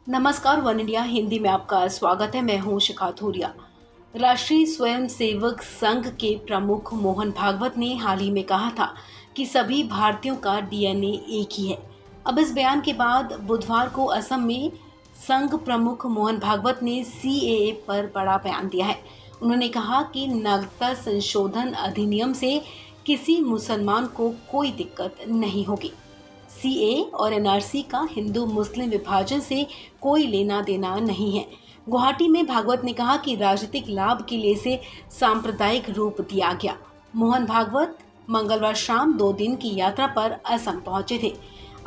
नमस्कार, one India Hindi में आपका स्वागत है। मैं हूं शिखा थोरिया। राष्ट्रीय स्वयंसेवक संघ के प्रमुख मोहन भागवत ने हाल ही में कहा था कि सभी भारतीयों का डीएनए एक ही है। अब इस बयान के बाद बुधवार को असम में संघ प्रमुख मोहन भागवत ने सीएए पर बड़ा बयान दिया है। उन्होंने कहा कि नागरिकता संशोधन अधिनियम से किसी मुसलमान को कोई दिक्कत नहीं होगी। सीए और एनआरसी का हिंदू मुस्लिम विभाजन से कोई लेना देना नहीं है। गुवाहाटी में भागवत ने कहा कि राजनीतिक लाभ के लिए इसे सांप्रदायिक रूप दिया गया। मोहन भागवत मंगलवार शाम 2 दिन की यात्रा पर असम पहुंचे थे।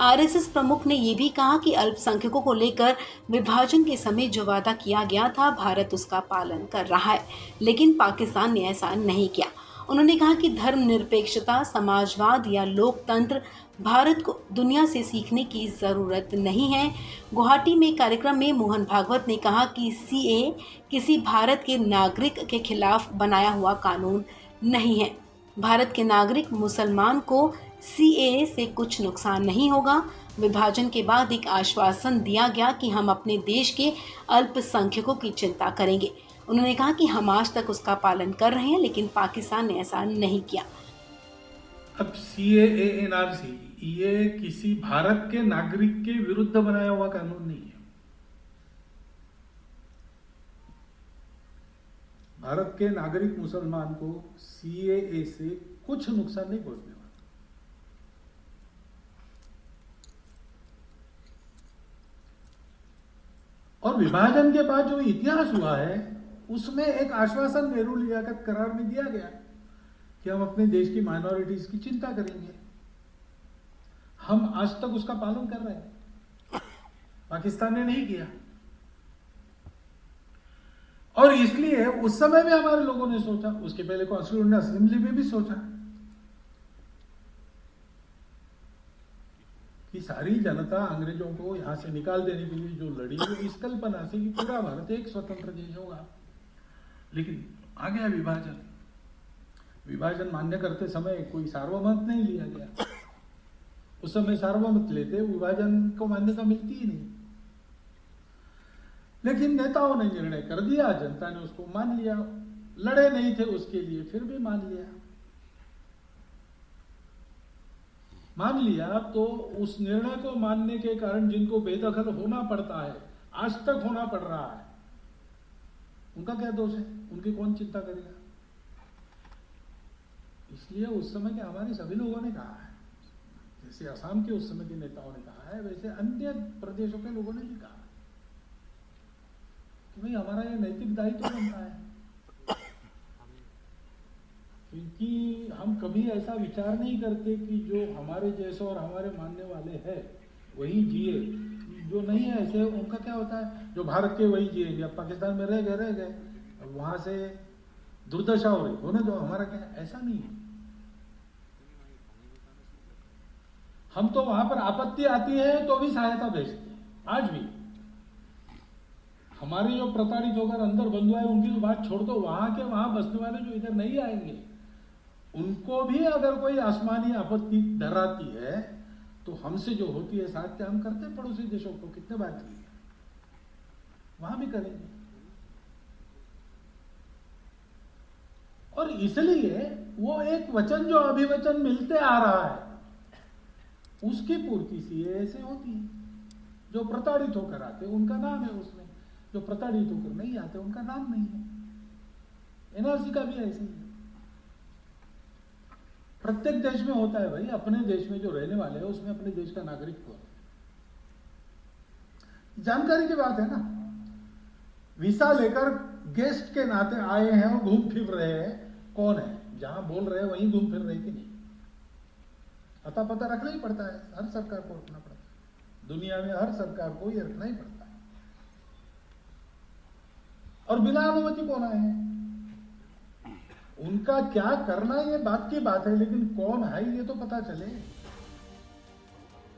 आरएसएस प्रमुख ने ये भी कहा कि अल्पसंख्यकों को लेकर विभाजन के समय जो वादा किया गया था, भारत उसका पालन कर रहा है, लेकिन पाकिस्तान ने ऐसा नहीं किया। उन्होंने कहा कि धर्मनिरपेक्षता, समाजवाद या लोकतंत्र भारत को दुनिया से सीखने की जरूरत नहीं है। गुवाहाटी में कार्यक्रम में मोहन भागवत ने कहा कि सीए किसी भारत के नागरिक के खिलाफ बनाया हुआ कानून नहीं है। भारत के नागरिक मुसलमान को सीए से कुछ नुकसान नहीं होगा। विभाजन के बाद एक आश्वासन दिया गया कि हम अपने देश के अल्पसंख्यकों की चिंता करेंगे। उन्होंने कहा कि हम आज तक उसका पालन कर रहे हैं, लेकिन पाकिस्तान ने ऐसा नहीं किया। अब सीएए एनआरसी ये किसी भारत के नागरिक के विरुद्ध बनाया हुआ कानून नहीं है। भारत के नागरिक मुसलमान को सीएए से कुछ नुकसान नहीं पहुंचने वाला। और विभाजन के बाद जो इतिहास हुआ है उसमें एक आश्वासन नेहरू लियाकत करार में दिया गया कि हम अपने देश की माइनॉरिटीज की चिंता करेंगे। हम आज तक उसका पालन कर रहे हैं, पाकिस्तान ने नहीं किया। और इसलिए उस समय भी हमारे लोगों ने सोचा, उसके पहले कॉन्स्टिट्यूएंट असेंबली में भी सोचा कि सारी जनता अंग्रेजों को यहां से निकाल देने के लिए जो लड़ी वो इस कल्पना से कि पूरा भारत एक स्वतंत्र देश होगा। लेकिन आ गया विभाजन। विभाजन मान्य करते समय कोई सार्वमत नहीं लिया गया। उस समय सार्वमत लेते विभाजन को मान्यता मिलती ही नहीं। लेकिन नेताओं ने निर्णय कर दिया, जनता ने उसको मान लिया। लड़े नहीं थे उसके लिए, फिर भी मान लिया। मान लिया तो उस निर्णय को मानने के कारण जिनको बेदखल होना पड़ता है, आज तक होना पड़ रहा है, उनका क्या दोष है? उनकी कौन चिंता करेगा? इसलिए उस समय के हमारे सभी लोगों ने कहा है, जैसे असम के उस समय के नेताओं ने कहा है, वैसे अन्य प्रदेशों के लोगों ने भी कहा कि भाई हमारा ये नैतिक दायित्व बनता है, क्योंकि हम कभी ऐसा विचार नहीं करते कि जो हमारे जैसे और हमारे मानने वाले हैं वही जिए, जो नहीं है ऐसे उनका क्या होता है, जो भारत के वही जिए। अब पाकिस्तान में रह गए, अब वहां से दुर्दशा हो रही, होने दो, हमारा क्या, ऐसा नहीं है। हम तो वहां पर आपत्ति आती है तो भी सहायता भेजते हैं। आज भी हमारे जो प्रताड़ित होकर अंदर बंधु है उनकी तो बात छोड़ दो, वहां के वहां बसने वाले जो इधर नहीं आएंगे उनको भी अगर कोई आसमानी आपत्ति डराती है तो हमसे जो होती है सहायता हम करते हैं पड़ोसी देशों को, कितने बार की वहां भी करेंगे। और इसलिए वो एक वचन जो अभिवचन मिलते आ रहा है उसकी पूर्ति सीएए से होती है। जो प्रताड़ित होकर आते उनका नाम है उसमें, जो प्रताड़ित होकर नहीं आते उनका नाम नहीं है। एनआरसी का भी ऐसे ही है। प्रत्येक देश में होता है भाई, अपने देश में जो रहने वाले हैं उसमें अपने देश का नागरिक होता है। जानकारी की बात है ना, वीसा लेकर गेस्ट के नाते आए हैं और घूम फिर रहे हैं, कौन है? जहां बोल रहे हैं वहीं घूम फिर रहे कि नहीं, अता पता रखना ही पड़ता है। हर सरकार को रखना पड़ता है, दुनिया में हर सरकार को ये रखना ही पड़ता है। और बिना अनुमति कौन आए हैं, उनका क्या करना ये बात की बात है, लेकिन कौन है ये तो पता चले।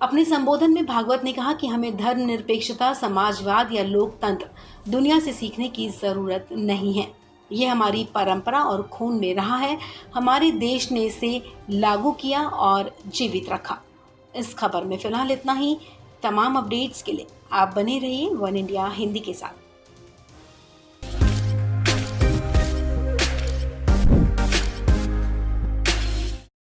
अपने संबोधन में भागवत ने कहा कि हमें धर्मनिरपेक्षता, समाजवाद या लोकतंत्र दुनिया से सीखने की जरूरत नहीं है। ये हमारी परंपरा और खून में रहा है। हमारे देश ने इसे लागू किया और जीवित रखा। इस खबर में फिलहाल इतना ही। तमाम अपडेट्स के लिए आप बने रहिए वन इंडिया हिंदी के साथ।